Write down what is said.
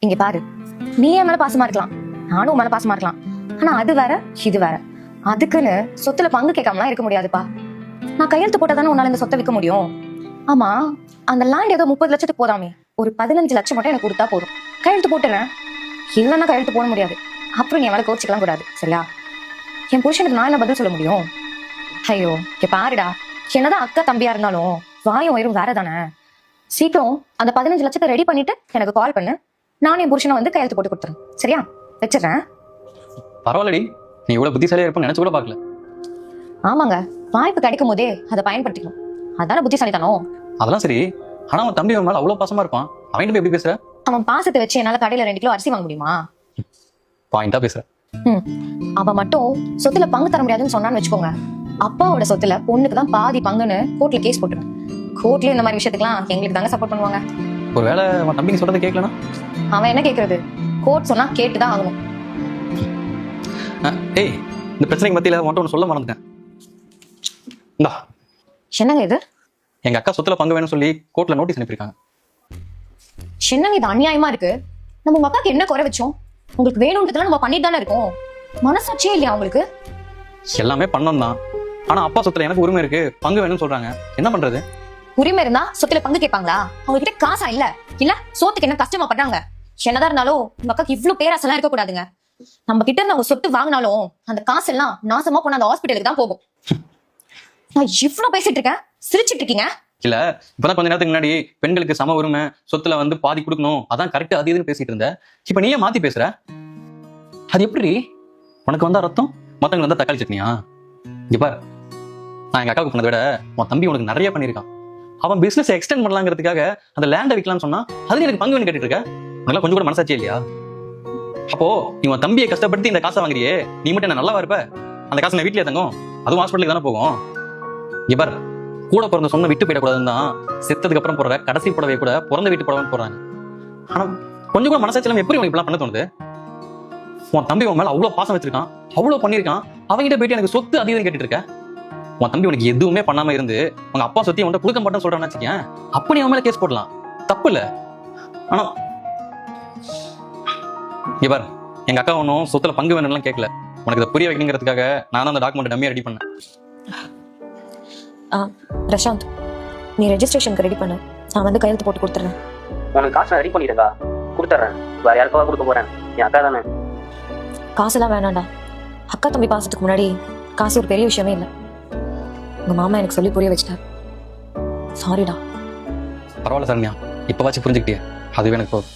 இங்க பாரு, நீ என் மேல பாசமா இருக்கலாம், நானும் உன் மேல பாசமா இருக்கலாம். ஆனா அது வேற இது வேற. அதுக்குன்னு சொத்துல பங்கு கேட்காமலாம் இருக்க முடியாதுப்பா. நான் கையெழுத்து போட்டாதானே உன்னால இந்த சொத்தை விற்க முடியும். ஆமா, அந்த லேண்ட் ஏதோ 30 லட்சத்துக்கு போதாமே, ஒரு 15 லட்சம் மட்டும் எனக்கு கொடுத்தா போதும். கையெழுத்து போட்டுறேன். இல்லைன்னா கையெழுத்து போட முடியாது. அப்புறம் நீ என் மேல கோச்சிக்கலாம் கூடாது, சரியா? என் புருஷனுக்கு நான் என்ன பதில் சொல்ல முடியும்? ஐயோ பாருடா, என்னதான் அக்கா தம்பியா இருந்தாலும் வாயும் வயிறும் வேற தானே. சீக்கிரம் அந்த 15 லட்சத்தை ரெடி பண்ணிட்டு எனக்கு கால் பண்ணு. நானும் என் புருஷனை வந்து கையெழுத்து போட்டு கொடுத்துறேன், சரியா? வச்சிடறேன். பரவாயில்லடி, நீ இவ்வளவு புத்திசாலியா இருப்ப நினைச்சு கூட பாக்கல. ஆமாங்க, வாய்ப்பு கிடைக்கும் போதே அதை பயன்படுத்திக்கணும். அதான புத்திசாலித்தனம். அதெல்லாம் சரி, ஆனா அவன் தம்பி அவன் மேல அவ்வளவு பாசமா இருப்பான். அவன் எப்படி பேசுற? அவன் பாசத்தை வச்சு என்னால கடையில 2 கிலோ அரிசி வாங்க முடியுமா? பாயிண்டா பேசுற. அவன் மட்டும் சொத்துல பங்கு தர முடியாதுன்னு சொன்னான்னு வச்சுக்கோங்க, அப்பாவோட சொத்துல பொண்ணுக்கு தான் பாதி பங்குன்னு கோர்ட்ல கேஸ் போட்டுருவேன். கோர்ட்லயும் இந்த மாதிரி விஷயத்துக்குலாம் எங்களுக்கு தாங்க சப்போர்ட் பண்ணுவாங்க. ஒருவேளை அவன் தம்பி நீ சொல்றதை கேட்கலனா அவன் என்ன கேட்கறது? கோர்ட் சொன்னா கேட்டுதான் ஆகணும். ஏய், இந்த பிரச்சனைக்கு மத்தியில உன்கிட்ட ஒன்று சொல்ல மறந்துட்டேன். இந்தா, என்னங்க இது? எங்க அக்கா சொத்துல பங்கு வேணும்னு சொல்லி கோர்ட்ல நோட்டீஸ் அனுப்பியிருக்காங்க. என்னங்க இது அநியாயமா இருக்கு? நம்ம உங்க அக்காக்கு என்ன குறை வச்சோம்? உங்களுக்கு வேணும்ன்றதுலாம் நம்ம பண்ணிட்டு தானே இருக்கோம். மனசாட்சியே இல்லையா உங்களுக்கு? எல்லாமே பண்ணோம் தான், ஆனா அப்பா சொத்துல எனக்கு உரிமை இருக்கு, பங்கு வேணும்னு சொல்றாங்க. என்ன பண்றது? உரிமை இருந்தா சொத்துல பங்கு கேட்பாங்களா? அவங்க கிட்ட காசா இல்ல இல்ல சோத்துக்கு என்ன கஷ்டமா பண்றாங்க? என்னதான் இருந்தாலும் உங்க அக்காக்கு இவ்வளவு பேராசெல்லாம் இருக்க கூடாதுங்க. நம்ம கிட்ட இருந்து அவங்க சொத்து வாங்கினாலும் அந்த காசு எல்லாம் நாசமா போன அந்த ஹாஸ்பிட்டலுக்கு தான் போகும். நான் இவ்வளவு பேசிட்டு இருக்கேன், சிரிச்சிட்டு இருக்கீங்க. இல்ல, இப்பதான் கொஞ்ச நேரத்துக்கு முன்னாடி பெண்களுக்கு சம உரிமை, சொத்துல வந்து பாதி கொடுக்கணும், அதான் கரெக்ட், அது இதுன்னு பேசிட்டு இருந்த. இப்ப நீயே மாத்தி பேசுற. அது எப்படி? உனக்கு வந்தா ரத்தம், மத்தவங்க வந்தா தக்காளி சட்னியா? இங்க பாரு, நான் எங்க அக்காவுக்கு பண்ணதை விட உன் தம்பி உனக்கு நிறைய பண்ணிருக்கான். அவன் பிசினஸ் எக்ஸ்டெண்ட் பண்ணலாங்கிறதுக்காக அந்த லேண்டை விற்கலாம்னு சொன்னா அதுல எனக்கு பங்கு வேணும் கேட்டுட்டு இருக்க. உனக்கு கொஞ்சம் கூட மனசாட்சியே இல்லையா? அப்போ நீ உன் தம்பியை கஷ்டப்படுத்தி இந்த காசை வாங்குறியே, நீ மட்டும் என்ன நல்லாவா இருப்ப? அந்த காசு நான் வீட்லயே தங்கும், அதுவும் ஹாஸ்பிட்டலுக்கு தானே போகும். இங்க பாரு, கூட பிறந்த சொன்ன விட்டு போயிடக்கூடாதுன்னு தான் செத்ததுக்கு அப்புறம் போடுற கடைசி புடவை கூட பிறந்த வீட்டு புடவைன்னு போடுறாங்க. ஆனா கொஞ்சம் கூட மனசாட்சி இல்லாம எப்படி உனக்கு இப்பெல்லாம் பண்ண தோணுது? உன் தம்பி உன் மேல அவ்வளவு பாசம் வச்சிருக்கான், அவ்வளவு பண்ணிருக்கான், அவங்கிட்ட போயிட்டு எனக்கு சொத்து அதிகம் கேட்டுட்டு இருக்க. உன் தம்பி உனக்கு எதுவுமே பண்ணாம இருந்து உங்க அப்பா சொத்தி உன்கிட்ட கொடுக்க மாட்டேன்னு சொல்றான்னு வச்சுக்கேன், அப்ப நீ அவன் மேல கேஸ் போடலாம், தப்பு இல்ல. ஆனா இங்க பாரு, எங்க அக்கா ஒன்னும் சொத்துல பங்கு வேணும்லாம் கேட்கல. உனக்கு இதை புரிய வைக்கணுங்கிறதுக்காக நான் தான் அந்த டாக்குமெண்ட் டம்மியா ரெடி பண்ணேன். பிரசாந்த், நீ ரெஜிஸ்ட்ரேஷனுக்கு ரெடி பண்ணு, நான் வந்து கையெழுத்து போட்டு கொடுத்துறேன். உனக்கு காசு ரெடி பண்ணிடுங்க, கொடுத்துட்றேன். வேற யாருக்காக கொடுக்க போறேன்? என் அக்கா தானே. காசுலாம் வேணாண்டா. அக்கா தம்பி பாசத்துக்கு முன்னாடி காசு ஒரு பெரிய விஷயமே இல்லை. உங்க மாமா எனக்கு சொல்லி புரிய வச்சிட்டார். சாரிடா. பரவாயில்ல சரண்யா, இப்பவாச்சும் புரிஞ்சுக்கிட்டியா, அதுவே எனக்கு போதும்.